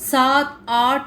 7, 8,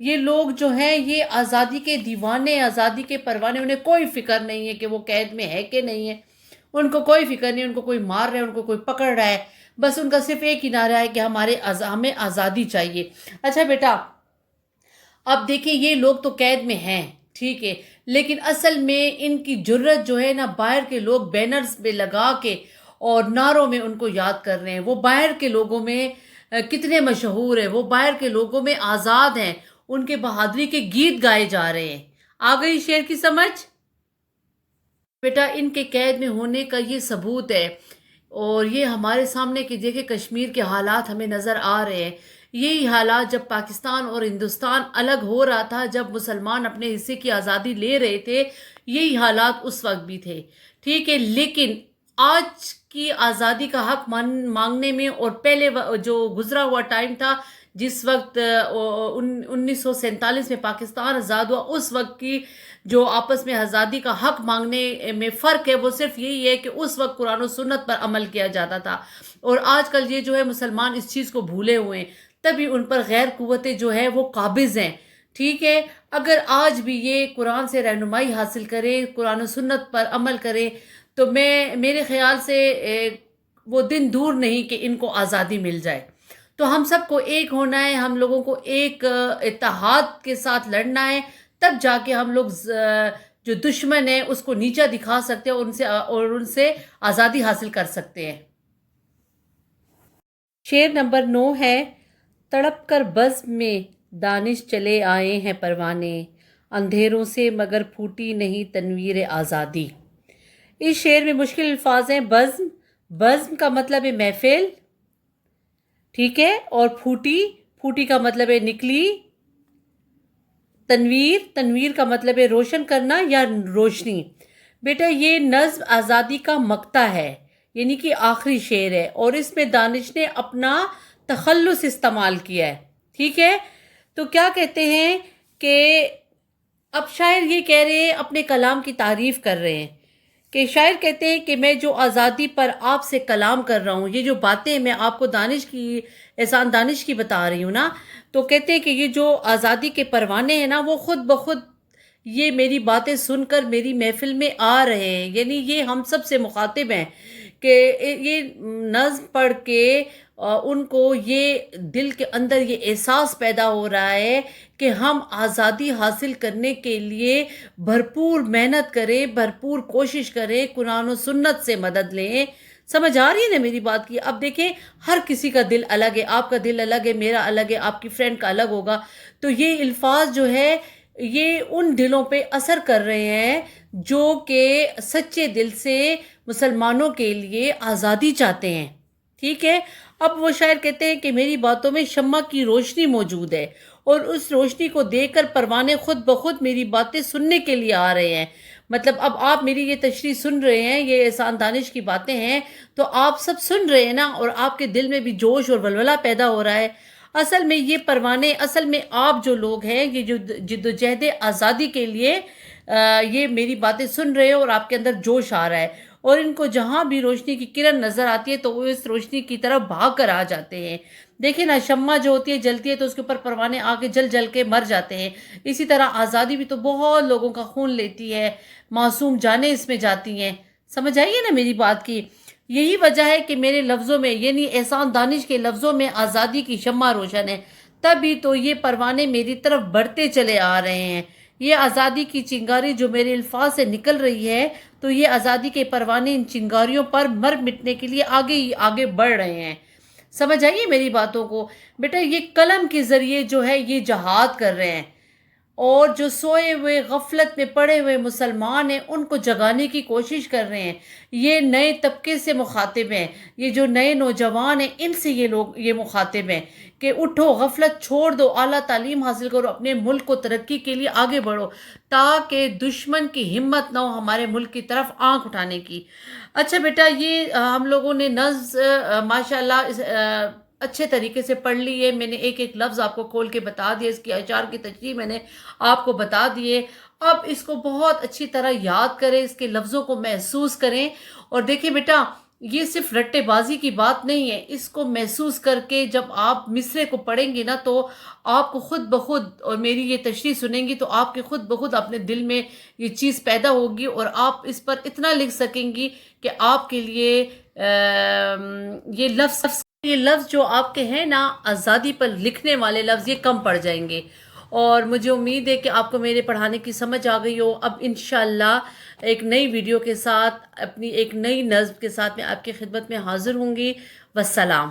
یہ لوگ جو ہیں یہ آزادی کے دیوانے، آزادی کے پروانے، انہیں کوئی فکر نہیں ہے کہ وہ قید میں ہے کہ نہیں ہے، ان کو کوئی فکر نہیں، ان کو کوئی مار رہا ہے، ان کو کوئی پکڑ رہا ہے، بس ان کا صرف ایک ہی نعرہ ہے کہ ہمیں آزادی چاہیے۔ اچھا بیٹا، اب دیکھیں یہ لوگ تو قید میں ہیں، ٹھیک ہے، لیکن اصل میں ان کی جرت جو ہے نا، باہر کے لوگ بینرز پہ لگا کے اور نعروں میں ان کو یاد کر رہے ہیں۔ وہ باہر کے لوگوں میں کتنے مشہور ہیں، وہ باہر کے لوگوں میں آزاد ہیں، ان کے بہادری کے گیت گائے جا رہے ہیں۔ آ گئی شعر کی سمجھ؟ بیٹا ان کے قید میں ہونے کا یہ ثبوت ہے، اور یہ ہمارے سامنے کہ دیکھیں کشمیر کے حالات ہمیں نظر آ رہے ہیں۔ یہی حالات جب پاکستان اور ہندوستان الگ ہو رہا تھا، جب مسلمان اپنے حصے کی آزادی لے رہے تھے، یہی حالات اس وقت بھی تھے، ٹھیک ہے۔ لیکن آج کی آزادی کا حق مانگنے میں اور پہلے جو گزرا ہوا ٹائم تھا، جس وقت 1947 میں پاکستان آزاد ہوا، اس وقت کی جو آپس میں آزادی کا حق مانگنے میں فرق ہے، وہ صرف یہی ہے کہ اس وقت قرآن و سنت پر عمل کیا جاتا تھا، اور آج کل یہ جو ہے مسلمان اس چیز کو بھولے ہوئے ہیں، تبھی ان پر غیر قوتیں جو ہے وہ قابض ہیں، ٹھیک ہے۔ اگر آج بھی یہ قرآن سے رہنمائی حاصل کریں، قرآن و سنت پر عمل کریں، تو میرے خیال سے وہ دن دور نہیں کہ ان کو آزادی مل جائے۔ تو ہم سب کو ایک ہونا ہے، ہم لوگوں کو ایک اتحاد کے ساتھ لڑنا ہے، تب جا کے ہم لوگ جو دشمن ہے اس کو نیچا دکھا سکتے ہیں، اور ان سے آزادی حاصل کر سکتے ہیں۔ شعر نمبر 9 ہے: تڑپ کر بزم میں دانش چلے آئے ہیں پروانے، اندھیروں سے مگر پھوٹی نہیں تنویر آزادی۔ اس شعر میں مشکل الفاظ ہیں۔ بزم کا مطلب ہے محفل، ٹھیک ہے، اور پھوٹی کا مطلب ہے نکلی، تنویر کا مطلب ہے روشن کرنا یا روشنی۔ بیٹا یہ نظم آزادی کا مقطع ہے، یعنی کہ آخری شعر ہے، اور اس میں دانش نے اپنا تخلص استعمال کیا ہے، ٹھیک ہے۔ تو کیا کہتے ہیں کہ اب شاعر یہ کہہ رہے ہیں، اپنے کلام کی تعریف کر رہے ہیں، کہ شاعر کہتے ہیں کہ میں جو آزادی پر آپ سے کلام کر رہا ہوں، یہ جو باتیں میں آپ کو احسان دانش کی بتا رہی ہوں نا، تو کہتے ہیں کہ یہ جو آزادی کے پروانے ہیں نا، وہ خود بخود یہ میری باتیں سن کر میری محفل میں آ رہے ہیں، یعنی یہ ہم سب سے مخاطب ہیں، کہ یہ نظم پڑھ کے ان کو یہ دل کے اندر یہ احساس پیدا ہو رہا ہے کہ ہم آزادی حاصل کرنے کے لیے بھرپور محنت کریں، بھرپور کوشش کریں، قرآن و سنت سے مدد لیں۔ سمجھ آ رہی ہے نا میری بات کی؟ اب دیکھیں ہر کسی کا دل الگ ہے، آپ کا دل الگ ہے، میرا الگ ہے، آپ کی فرینڈ کا الگ ہوگا، تو یہ الفاظ جو ہے یہ ان دلوں پہ اثر کر رہے ہیں جو کہ سچے دل سے مسلمانوں کے لیے آزادی چاہتے ہیں، ٹھیک ہے۔ اب وہ شاعر کہتے ہیں کہ میری باتوں میں شمع کی روشنی موجود ہے، اور اس روشنی کو دیکھ کر پروانے خود بخود میری باتیں سننے کے لیے آ رہے ہیں۔ مطلب اب آپ میری یہ تشریح سن رہے ہیں، یہ احسان دانش کی باتیں ہیں، تو آپ سب سن رہے ہیں نا، اور آپ کے دل میں بھی جوش اور ولولہ پیدا ہو رہا ہے۔ اصل میں یہ پروانے، اصل میں آپ جو لوگ ہیں، یہ جو جدوجہد آزادی کے لیے یہ میری باتیں سن رہے ہیں، اور آپ کے اندر جوش آ رہا ہے، اور ان کو جہاں بھی روشنی کی کرن نظر آتی ہے تو وہ اس روشنی کی طرف بھاگ کر آ جاتے ہیں۔ دیکھیں نا، شمع جو ہوتی ہے جلتی ہے تو اس کے اوپر پروانے آ کے جل کے مر جاتے ہیں۔ اسی طرح آزادی بھی تو بہت لوگوں کا خون لیتی ہے، معصوم جانیں اس میں جاتی ہیں۔ سمجھ آئیے نا میری بات کی؟ یہی وجہ ہے کہ میرے لفظوں میں، یعنی احسان دانش کے لفظوں میں آزادی کی شمع روشن ہے، تبھی تو یہ پروانے میری طرف بڑھتے چلے آ رہے ہیں۔ یہ آزادی کی چنگاری جو میرے الفاظ سے نکل رہی ہے، تو یہ آزادی کے پروانے ان چنگاریوں پر مر مٹنے کے لیے آگے ہی آگے بڑھ رہے ہیں۔ سمجھ آئیے میری باتوں کو؟ بیٹا یہ قلم کے ذریعے جو ہے یہ جہاد کر رہے ہیں، اور جو سوئے ہوئے غفلت میں پڑے ہوئے مسلمان ہیں ان کو جگانے کی کوشش کر رہے ہیں۔ یہ نئے طبقے سے مخاطب ہیں، یہ جو نئے نوجوان ہیں ان سے یہ مخاطب ہیں کہ اٹھو، غفلت چھوڑ دو، اعلیٰ تعلیم حاصل کرو، اپنے ملک کو ترقی کے لیے آگے بڑھو، تاکہ دشمن کی ہمت نہ ہو ہمارے ملک کی طرف آنکھ اٹھانے کی۔ اچھا بیٹا، یہ ہم لوگوں نے نظم ماشاءاللہ اچھے طریقے سے پڑھ لی ہے۔ میں نے ایک ایک لفظ آپ کو کھول کے بتا دیا، اس کی اشعار کی تشریح میں نے آپ کو بتا دیے۔ اب اس کو بہت اچھی طرح یاد کریں، اس کے لفظوں کو محسوس کریں، اور دیکھیں بیٹا یہ صرف رٹے بازی کی بات نہیں ہے، اس کو محسوس کر کے جب آپ مصرے کو پڑھیں گے نا تو آپ کو خود بخود، اور میری یہ تشریح سنیں گی تو آپ کے خود بخود اپنے دل میں یہ چیز پیدا ہوگی، اور آپ اس پر اتنا لکھ سکیں گی کہ آپ کے لیے یہ لفظ جو آپ کے ہیں نا آزادی پر لکھنے والے لفظ، یہ کم پڑ جائیں گے۔ اور مجھے امید ہے کہ آپ کو میرے پڑھانے کی سمجھ آ گئی ہو۔ اب انشاءاللہ ایک نئی ویڈیو کے ساتھ، اپنی ایک نئی نظم کے ساتھ میں آپ کی خدمت میں حاضر ہوں گی۔ والسلام۔